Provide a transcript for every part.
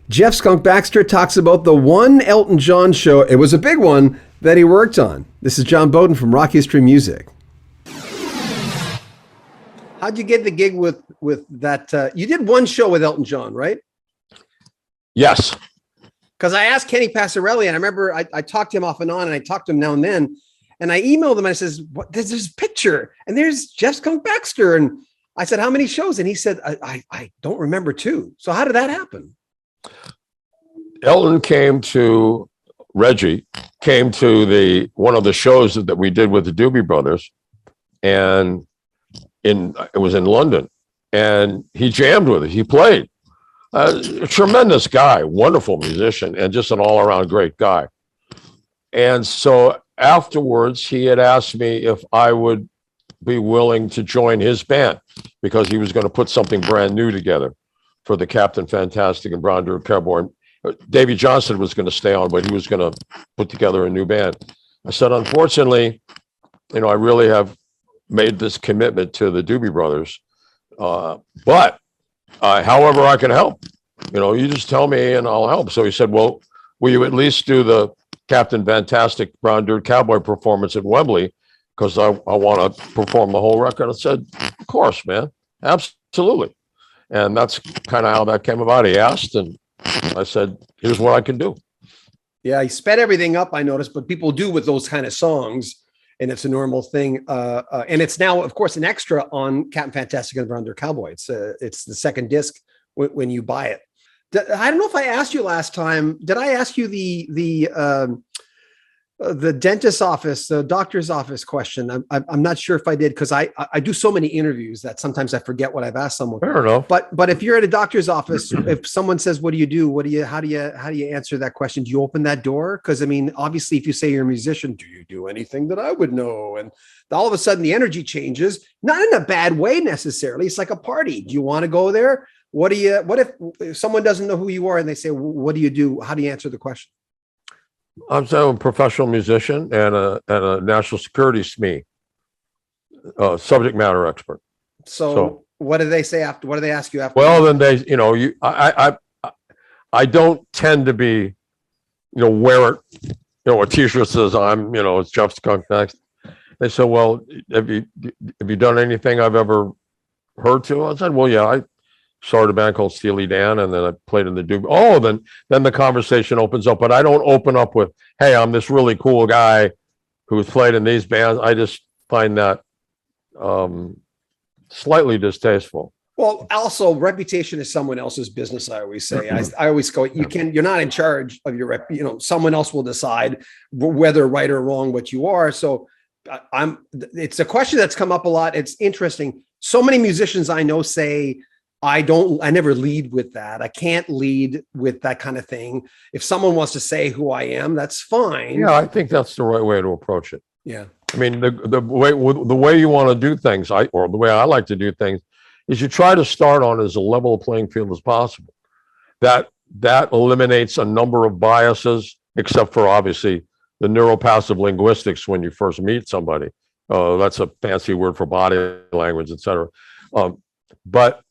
Jeff Skunk Baxter talks about the one Elton John show, it was a big one, that he worked on. This is John Beaudin from Rock History Music. How'd you get the gig with that? You did one show with Elton John, right? Yes. Because I asked Kenny Passarelli, and I remember I talked to him off and on, and I talked to him now and then, and I emailed him, and I says, "What? There's this picture, and there's Jeff Skunk Baxter," and I said, "How many shows?" And he said, "I don't remember two." So how did that happen? Elton Reggie came to one of the shows that we did with the Doobie Brothers, and it was in London, and he jammed with us. He played. A tremendous guy, wonderful musician, and just an all-around great guy. And so afterwards, he had asked me if I would be willing to join his band because he was going to put something brand new together for the Captain Fantastic and Brown Dirty Cowboy. Davy Johnson was going to stay on, but he was going to put together a new band. I said, unfortunately, I really have made this commitment to the Doobie Brothers, but however I can help, you just tell me and I'll help. So he said, well, will you at least do the Captain Fantastic Brown Dirty Cowboy performance at Wembley? Because I want to perform the whole record. I said, of course, man, absolutely. And that's kind of how that came about. He asked, and I said, here's what I can do. Yeah, he sped everything up, I noticed, but people do with those kind of songs, and it's a normal thing. And it's now, of course, an extra on Captain Fantastic and the Brown Dirty Cowboy. It's the second disc when you buy it. I don't know if I asked you last time. Did I ask you the dentist's office, the doctor's office question? I'm not sure if I did, because I do so many interviews that sometimes I forget what I've asked someone. I don't know. But if you're at a doctor's office, if someone says, "What do you do?" How do you answer that question? Do you open that door? Because I mean, obviously, if you say you're a musician, do you do anything that I would know? And all of a sudden, the energy changes, not in a bad way necessarily. It's like a party. Do you want to go there? What if someone doesn't know who you are and they say, "What do you do?" How do you answer the question? I'm a professional musician and a national security SME, subject matter expert. So what do they say after? What do they ask you after? Well, then I don't tend to be, wear a T-shirt says it's Jeff Skunk Baxter. They said, well, have you done anything I've ever heard to? I said, well, yeah, I started a band called Steely Dan, and then I played in the Doobie. Oh, then the conversation opens up, but I don't open up with, hey, I'm this really cool guy who's played in these bands. I just find that slightly distasteful. Well, also, reputation is someone else's business. I always say. I always go, you're not in charge of your rep. Someone else will decide whether right or wrong what you are. So it's a question that's come up a lot. It's interesting. So many musicians I know say, I never lead with that. I can't lead with that kind of thing. If someone wants to say who I am, that's fine. Yeah, I think that's the right way to approach it. Yeah. I mean, the way you want to do things, or the way I like to do things, is you try to start on as a level playing field as possible. That eliminates a number of biases, except for obviously the neuropassive linguistics when you first meet somebody. That's a fancy word for body language, et cetera. But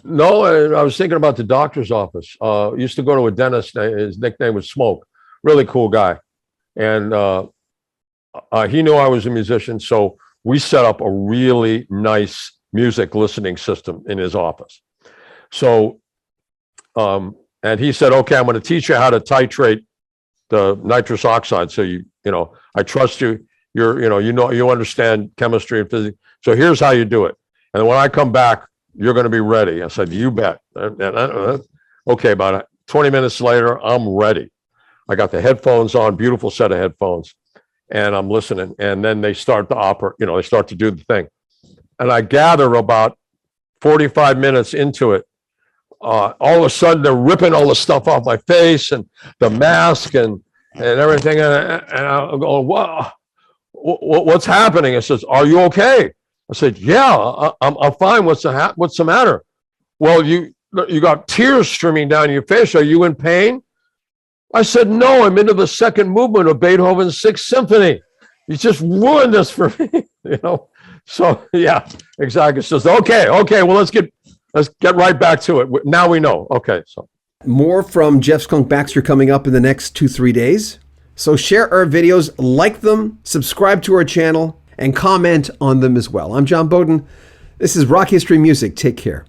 no, I was thinking about the doctor's office. Used to go to a dentist. His nickname was Smoke. Really cool guy. And he knew I was a musician. So we set up a really nice music listening system in his office. So, and he said, okay, I'm going to teach you how to titrate the nitrous oxide. So I trust you. You understand chemistry and physics. So here's how you do it. And when I come back, you're going to be ready. I said, you bet. Okay, about 20 minutes later, I'm ready. I got the headphones on, beautiful set of headphones, and I'm listening. And then they start to operate, they start to do the thing. And I gather about 45 minutes into it, all of a sudden they're ripping all the stuff off my face and the mask and everything. And I'm going, wow, what's happening? It says, are you okay? I said, yeah, I'm fine. What's the matter? Well, you got tears streaming down your face. Are you in pain? I said, no, I'm into the second movement of Beethoven's Sixth Symphony. You just ruined this for me, So yeah, exactly. It says, okay. Well, let's get right back to it. Now we know. Okay. So More from Jeff Skunk Baxter coming up in the next 2-3 days. So share our videos, like them, subscribe to our channel, and comment on them as well. I'm John Beaudin. This is Rock History Music. Take care.